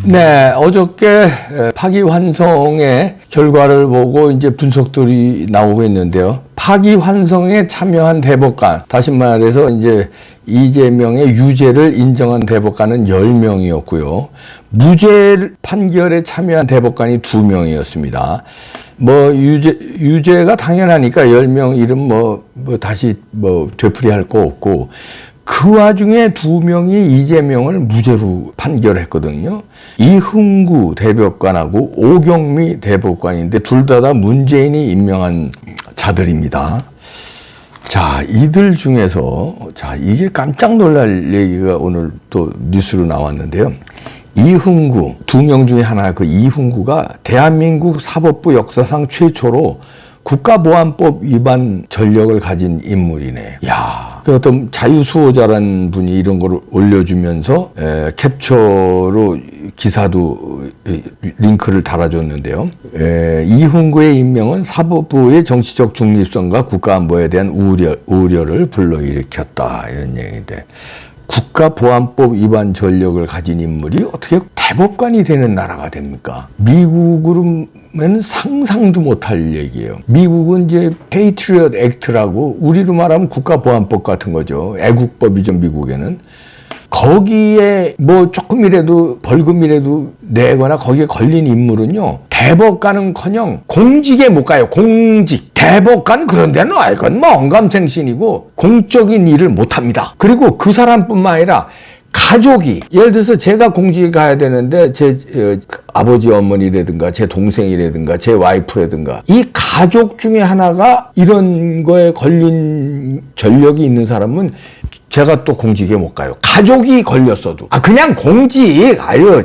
네, 어저께 파기환송의 결과를 보고 이제 분석들이 나오고 있는데요. 파기환송에 참여한 대법관, 다시 말해서 이제 이재명의 유죄를 인정한 대법관은 10명이었고요. 무죄 판결에 참여한 대법관이 2명이었습니다. 뭐 유죄가 당연하니까 10명 이름 다시 되풀이할 거 없고, 그 와중에 2명이 이재명을 무죄로 판결했거든요. 이흥구 대법관하고 오경미 대법관인데 둘 다 문재인이 임명한 자들입니다. 자, 이들 중에서 이게 깜짝 놀랄 얘기가 오늘 또 뉴스로 나왔는데요. 이흥구, 2명 중에 하나, 그 이흥구가 대한민국 사법부 역사상 최초로 국가보안법 위반 전력을 가진 인물이네. 야, 그 어떤 자유수호자라는 분이 이런 걸 올려주면서 캡처로 기사도 링크를 달아줬는데요. 이흥구의 임명은 사법부의 정치적 중립성과 국가안보에 대한 우려를 불러일으켰다, 이런 얘기인데, 국가보안법 위반 전력을 가진 인물이 어떻게 대법관이 되는 나라가 됩니까? 미국으로는 상상도 못할 얘기예요. 미국은 이제 페이트리엇 액트라고, 우리로 말하면 국가보안법 같은 거죠. 애국법이죠, 미국에는. 거기에 조금이라도 벌금이라도 내거나 거기에 걸린 인물은요, 대법관은커녕 공직에 못 가요. 공직. 대법관 그런 데는 이건 언감생신이고 공적인 일을 못 합니다. 그리고 그 사람뿐만 아니라 가족이, 예를 들어서 제가 공직에 가야 되는데 제 아버지 어머니라든가 제 동생이라든가 제 와이프라든가 이 가족 중에 하나가 이런 거에 걸린 전력이 있는 사람은 제가 또 공직에 못 가요. 가족이 걸렸어도. 그냥 공직.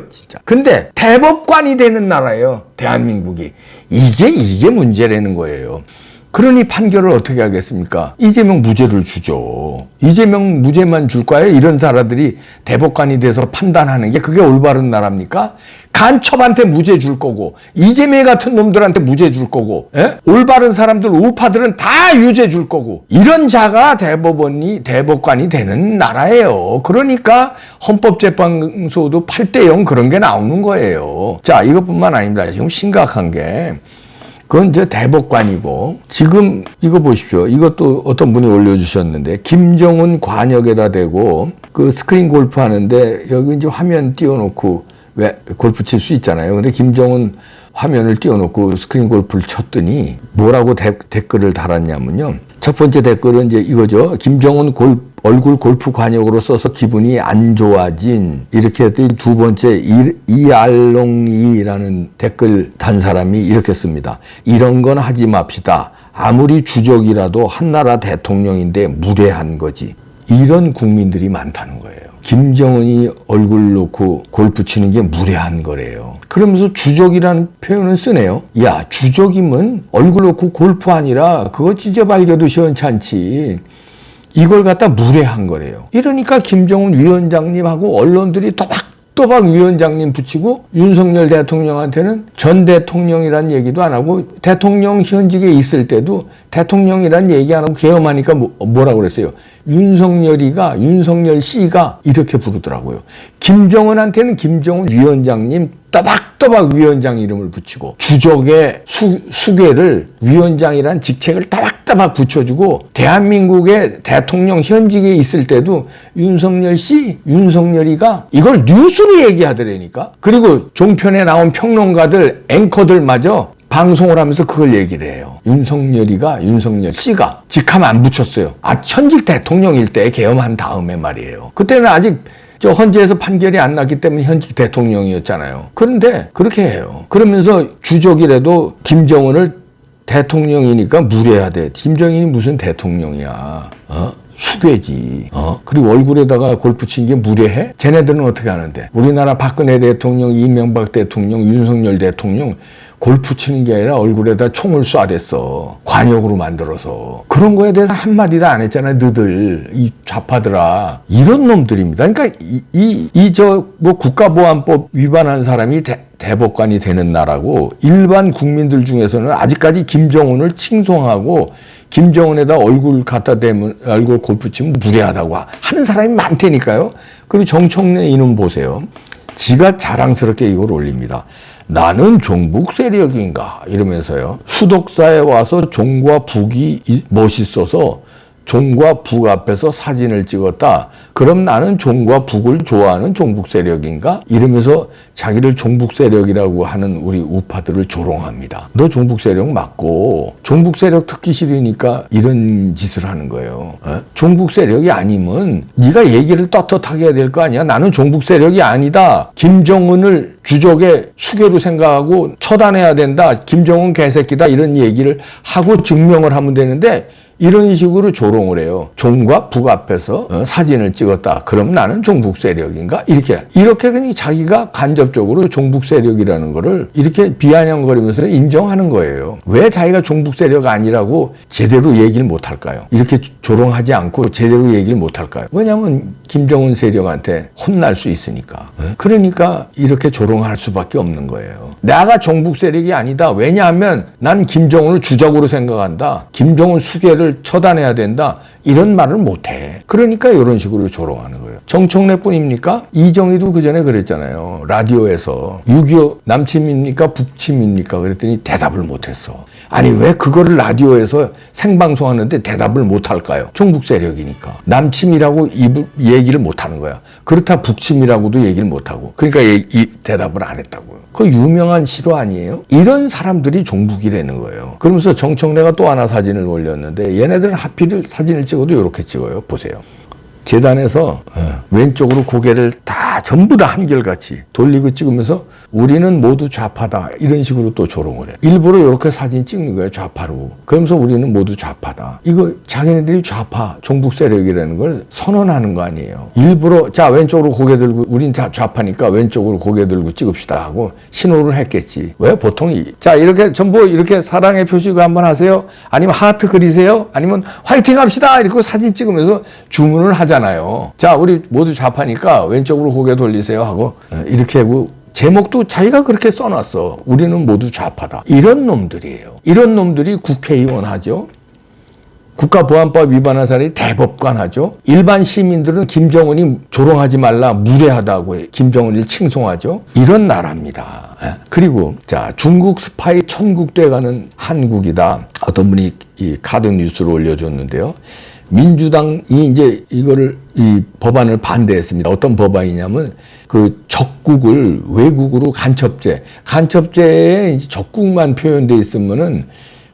진짜. 근데 대법관이 되는 나라예요, 대한민국이. 이게 문제라는 거예요. 그러니 판결을 어떻게 하겠습니까? 이재명 무죄를 주죠. 이재명 무죄만 줄 거예요? 이런 사람들이 대법관이 돼서 판단하는 게 그게 올바른 나라입니까? 간첩한테 무죄 줄 거고, 이재명 같은 놈들한테 무죄 줄 거고, 올바른 사람들, 우파들은 다 유죄 줄 거고, 이런 자가 대법관이 되는 나라예요. 그러니까 헌법재판소도 8대0 그런 게 나오는 거예요. 자, 이것뿐만 아닙니다. 지금 심각한 게, 그건 이제 대법관이고, 지금 이거 보십시오. 이것도 어떤 분이 올려주셨는데, 김정은 관역에다 대고 그 스크린 골프 하는데 여기 이제 화면 띄워놓고 왜 골프 칠 수 있잖아요. 근데 김정은 화면을 띄워놓고 스크린 골프를 쳤더니 뭐라고 댓글을 달았냐면요. 첫 번째 댓글은 이제 이거죠. 김정은 얼굴 골프 관역으로 써서 기분이 안 좋아진, 이렇게 했더니 두 번째 이알롱이라는 댓글 단 사람이 이렇게 씁니다. 이런 건 하지 맙시다. 아무리 주적이라도 한나라 대통령인데 무례한 거지. 이런 국민들이 많다는 거예요. 김정은이 얼굴 놓고 골프 치는 게 무례한 거래요. 그러면서 주적이라는 표현을 쓰네요. 야, 주적이면 얼굴 놓고 골프 아니라 그거 찢어발겨도 시원찮지. 이걸 갖다 무례한 거래요. 이러니까 김정은 위원장님하고 언론들이 또박 위원장님 붙이고, 윤석열 대통령한테는 전 대통령이란 얘기도 안 하고, 대통령 현직에 있을 때도 대통령이란 얘기 안 하고 계엄하니까 뭐라고 그랬어요? 윤석열 씨가 이렇게 부르더라고요. 김정은한테는 김정은 위원장님 또박 위원장 이름을 붙이고, 주적의 수괴를 위원장이란 직책을 따박따박 붙여주고, 대한민국의 대통령 현직에 있을 때도 윤석열 씨, 윤석열이가 이걸 뉴스로 얘기하더라니까. 그리고 종편에 나온 평론가들, 앵커들마저 방송을 하면서 그걸 얘기를 해요. 윤석열 씨가 직함 안 붙였어요. 현직 대통령일 때 계엄한 다음에 말이에요. 그때는 아직 헌재에서 판결이 안 났기 때문에 현직 대통령이었잖아요. 그런데 그렇게 해요. 그러면서 주적이라도 김정은을 대통령이니까 무례하대. 김정은이 무슨 대통령이야? 수괴지. 그리고 얼굴에다가 골프 친 게 무례해? 쟤네들은 어떻게 하는데? 우리나라 박근혜 대통령, 이명박 대통령, 윤석열 대통령 골프 치는 게 아니라 얼굴에다 총을 쏴댔어. 관역으로 만들어서. 그런 거에 대해서 한마디도 안 했잖아요. 너들 이 좌파들아. 이런 놈들입니다. 그러니까 국가보안법 위반한 사람이 대법관이 되는 나라고, 일반 국민들 중에서는 아직까지 김정은을 칭송하고 김정은에다 얼굴 갖다 대면, 얼굴 골프 치면 무례하다고 하는 사람이 많다니까요. 그리고 정청래 이놈 보세요. 지가 자랑스럽게 이걸 올립니다. 나는 종북 세력인가 이러면서요. 수덕사에 와서 종과 북이 멋있어서 종과 북 앞에서 사진을 찍었다. 그럼 나는 종과 북을 좋아하는 종북 세력인가? 이러면서 자기를 종북 세력이라고 하는 우리 우파들을 조롱합니다. 너 종북 세력 맞고 종북 세력 듣기 싫으니까 이런 짓을 하는 거예요. 종북 세력이 아니면 네가 얘기를 떳떳하게 해야 될 거 아니야. 나는 종북 세력이 아니다. 김정은을 주적의 수괴로 생각하고 처단해야 된다. 김정은 개새끼다. 이런 얘기를 하고 증명을 하면 되는데 이런 식으로 조롱을 해요. 종과 북 앞에서 사진을 찍었다. 그럼 나는 종북 세력인가? 이렇게 그냥 자기가 간접적으로 종북 세력이라는 거를 이렇게 비아냥거리면서 인정하는 거예요. 왜 자기가 종북 세력 아니라고 제대로 얘기를 못 할까요? 이렇게 조롱하지 않고 제대로 얘기를 못 할까요? 왜냐하면 김정은 세력한테 혼날 수 있으니까. 그러니까 이렇게 조롱할 수밖에 없는 거예요. 내가 종북 세력이 아니다. 왜냐하면 난 김정은을 주적으로 생각한다. 김정은 수괴를 처단해야 된다. 이런 말을 못해. 그러니까 이런 식으로 조롱하는 거예요. 정청래뿐입니까? 이정희도 그 전에 그랬잖아요. 라디오에서 6.25 남침입니까? 북침입니까? 그랬더니 대답을 못했어. 아니 왜 그거를 라디오에서 생방송하는데 대답을 못할까요? 종북 세력이니까. 남침이라고 얘기를 못하는 거야. 그렇다 북침이라고도 얘기를 못하고. 그러니까 이 대답을 안 했다고요. 그 유명한 실화 아니에요? 이런 사람들이 종북이라는 거예요. 그러면서 정청래가 또 하나 사진을 올렸는데 얘네들은 하필 사진을 찍어도 이렇게 찍어요. 보세요. 계단에서 왼쪽으로 고개를 다 전부 다 한결같이 돌리고 찍으면서 우리는 모두 좌파다 이런 식으로 또 조롱을 해. 일부러 이렇게 사진 찍는 거예요. 좌파로. 그러면서 우리는 모두 좌파다. 이거 자기네들이 좌파 종북 세력이라는 걸 선언하는 거 아니에요. 일부러 자 왼쪽으로 고개 들고 우린 다 좌파니까 왼쪽으로 고개 들고 찍읍시다 하고 신호를 했겠지. 왜 보통 자 이렇게 전부 이렇게 사랑의 표시고 한번 하세요. 아니면 하트 그리세요. 아니면 화이팅 합시다 이렇게 사진 찍으면서 주문을 하잖아요. 자 우리 모두 좌파니까 왼쪽으로 고개 돌리세요 하고 이렇게 하고 제목도 자기가 그렇게 써놨어. 우리는 모두 좌파다. 이런 놈들이에요. 이런 놈들이 국회의원 하죠. 국가보안법 위반한 사람이 대법관 하죠. 일반 시민들은 김정은이 조롱하지 말라 무례하다고 해. 김정은을 칭송하죠. 이런 나라입니다. 그리고 자 중국 스파이 천국돼가는 한국이다. 어떤 분이 이 카드 뉴스를 올려줬는데요. 민주당이 이제 이거를 이 법안을 반대했습니다. 어떤 법안이냐면 그 적국을 외국으로 간첩죄에 적국만 표현돼 있으면은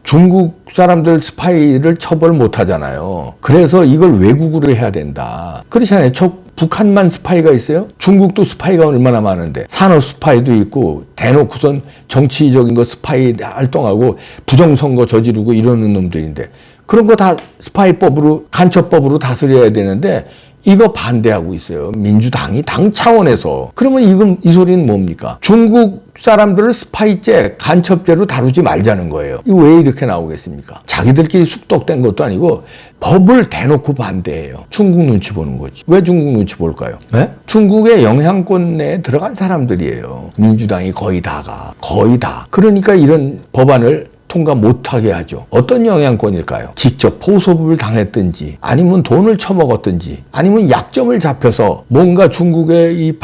중국 사람들 스파이를 처벌 못 하잖아요. 그래서 이걸 외국으로 해야 된다. 그렇잖아요. 북한만 스파이가 있어요? 중국도 스파이가 얼마나 많은데 산업 스파이도 있고 대놓고선 정치적인 거 스파이 활동하고 부정선거 저지르고 이러는 놈들인데 그런 거 다 스파이법으로 간첩법으로 다스려야 되는데 이거 반대하고 있어요. 민주당이 당 차원에서. 그러면 이 소리는 뭡니까? 중국 사람들을 스파이죄, 간첩죄로 다루지 말자는 거예요. 이거 왜 이렇게 나오겠습니까? 자기들끼리 숙덕된 것도 아니고 법을 대놓고 반대해요. 중국 눈치 보는 거지. 왜 중국 눈치 볼까요? 네? 중국의 영향권 내에 들어간 사람들이에요. 민주당이 거의 다가. 거의 다. 그러니까 이런 법안을 통과 못하게 하죠. 어떤 영향권일까요? 직접 포섭을 당했든지 아니면 돈을 처먹었든지 아니면 약점을 잡혀서 뭔가 중국에 이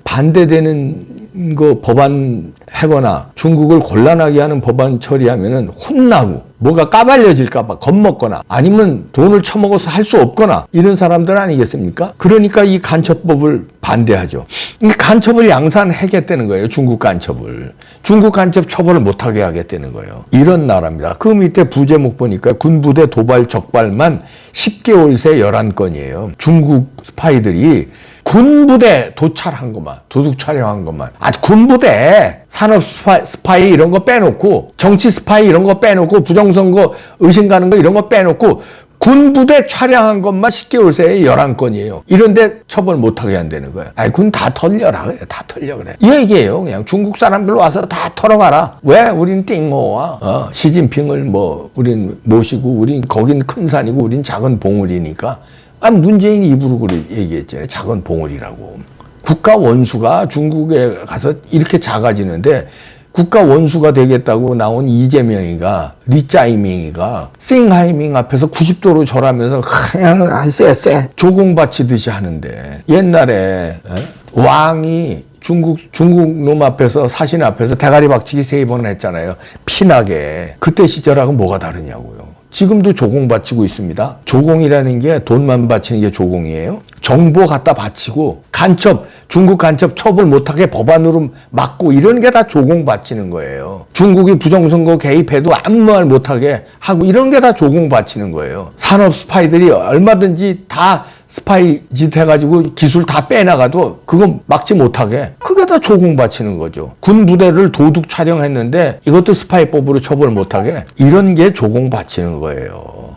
반대되는 거 법안 하거나 중국을 곤란하게 하는 법안 처리하면은 혼나고 뭐가 까발려질까봐 겁먹거나 아니면 돈을 처먹어서 할 수 없거나 이런 사람들 아니겠습니까? 그러니까 이 간첩법을 반대하죠. 이 간첩을 양산하겠다는 거예요. 중국 간첩을. 중국 간첩 처벌을 못하게 하겠다는 거예요. 이런 나라입니다. 그 밑에 부제목 보니까 군부대 도발 적발만 10개월 새 11건이에요. 중국 스파이들이 군부대 도찰한 것만, 도둑 촬영한 것만. 군부대, 산업 스파이 이런 거 빼놓고, 정치 스파이 이런 거 빼놓고, 부정선거 의심 가는 거 이런 거 빼놓고, 군부대 촬영한 것만 10개월 새에 11건이에요. 이런데 처벌 못하게 한다는 거야. 군 다 털려라 그래. 다 털려 그래. 이 얘기예요. 그냥 중국 사람들 와서 다 털어가라. 왜? 우린 띵호와 시진핑을 우린 모시고, 우린 거긴 큰 산이고, 우린 작은 봉우리니까. 문재인이 입으로 그래 얘기했잖아요. 작은 봉우리라고. 국가 원수가 중국에 가서 이렇게 작아지는데 국가 원수가 되겠다고 나온 이재명이가 리짜이밍이가 싱하이밍 앞에서 90도로 절하면서 그냥 쎄 조공 바치듯이 하는데 옛날에 왕이 중국 놈 앞에서 사신 앞에서 대가리 박치기 3번 했잖아요. 피나게. 그때 시절하고 뭐가 다르냐고요. 지금도 조공 바치고 있습니다. 조공이라는 게 돈만 바치는 게 조공이에요. 정보 갖다 바치고 간첩, 중국 간첩 처벌 못하게 법안으로 막고 이런 게 다 조공 바치는 거예요. 중국이 부정선거 개입해도 아무 말 못하게 하고 이런 게 다 조공 바치는 거예요. 산업 스파이들이 얼마든지 다 스파이 짓 해가지고 기술 다 빼나가도 그거 막지 못하게 그게 다 조공 바치는 거죠. 군 부대를 도둑 촬영했는데 이것도 스파이법으로 처벌 못하게 이런 게 조공 바치는 거예요.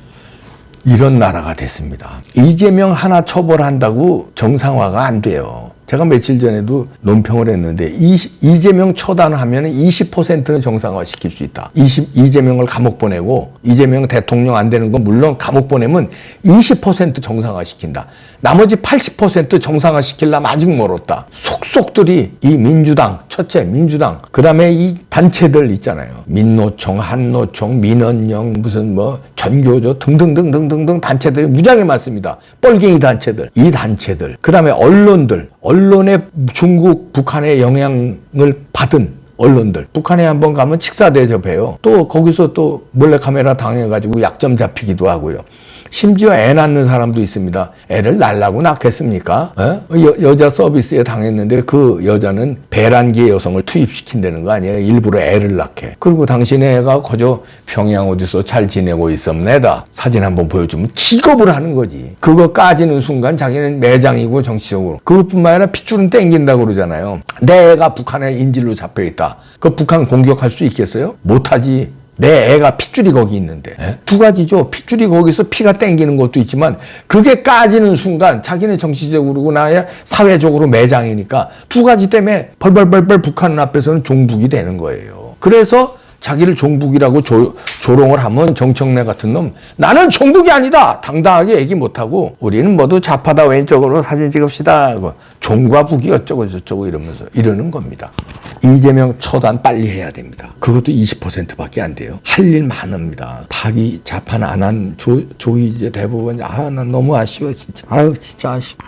이런 나라가 됐습니다. 이재명 하나 처벌한다고 정상화가 안 돼요. 제가 며칠 전에도 논평을 했는데 이재명 처단하면 20%는 정상화 시킬 수 있다. 이재명을 감옥 보내고 이재명 대통령 안 되는 건 물론 감옥 보내면 20% 정상화 시킨다. 나머지 80% 정상화 시키려면 아직 멀었다. 속속들이 이 민주당, 첫째 민주당, 그 다음에 이 단체들 있잖아요. 민노총, 한노총, 민원영, 무슨 뭐 전교조 등등등등등등 단체들이 무지하게 많습니다. 뻘갱이 단체들, 이 단체들, 그 다음에 언론의 중국, 북한의 영향을 받은 언론들. 북한에 한번 가면 직사 대접해요. 또 거기서 또 몰래카메라 당해가지고 약점 잡히기도 하고요. 심지어 애 낳는 사람도 있습니다. 애를 낳으려고 낳겠습니까? 여자 서비스에 당했는데 그 여자는 배란기의 여성을 투입시킨다는 거 아니에요? 일부러 애를 낳게. 그리고 당신의 애가 거저 평양 어디서 잘 지내고 있었네다. 사진 한번 보여주면 기겁을 하는 거지. 그거 까지는 순간 자기는 매장이고 정치적으로. 그것뿐만 아니라 핏줄은 땡긴다고 그러잖아요. 내 애가 북한에 인질로 잡혀있다. 그 북한 공격할 수 있겠어요? 못하지. 내 애가 핏줄이 거기 있는데. 두 가지죠. 핏줄이 거기서 피가 땡기는 것도 있지만 그게 까지는 순간 자기는 정치적으로나 사회적으로 매장이니까 두 가지 때문에 벌벌벌벌 북한 앞에서는 종북이 되는 거예요. 그래서 자기를 종북이라고 조롱을 하면 정청래 같은 놈 나는 종북이 아니다 당당하게 얘기 못하고 우리는 모두 좌파다 왼쪽으로 사진 찍읍시다 종과 북이 어쩌고 저쩌고 이러면서 이러는 겁니다. 이재명 처단 빨리 해야 됩니다. 그것도 20%밖에 안 돼요. 할 일 많습니다. 파기 자판 안 한 조이제 대법원 난 너무 아쉬워 진짜. 진짜 아쉬워.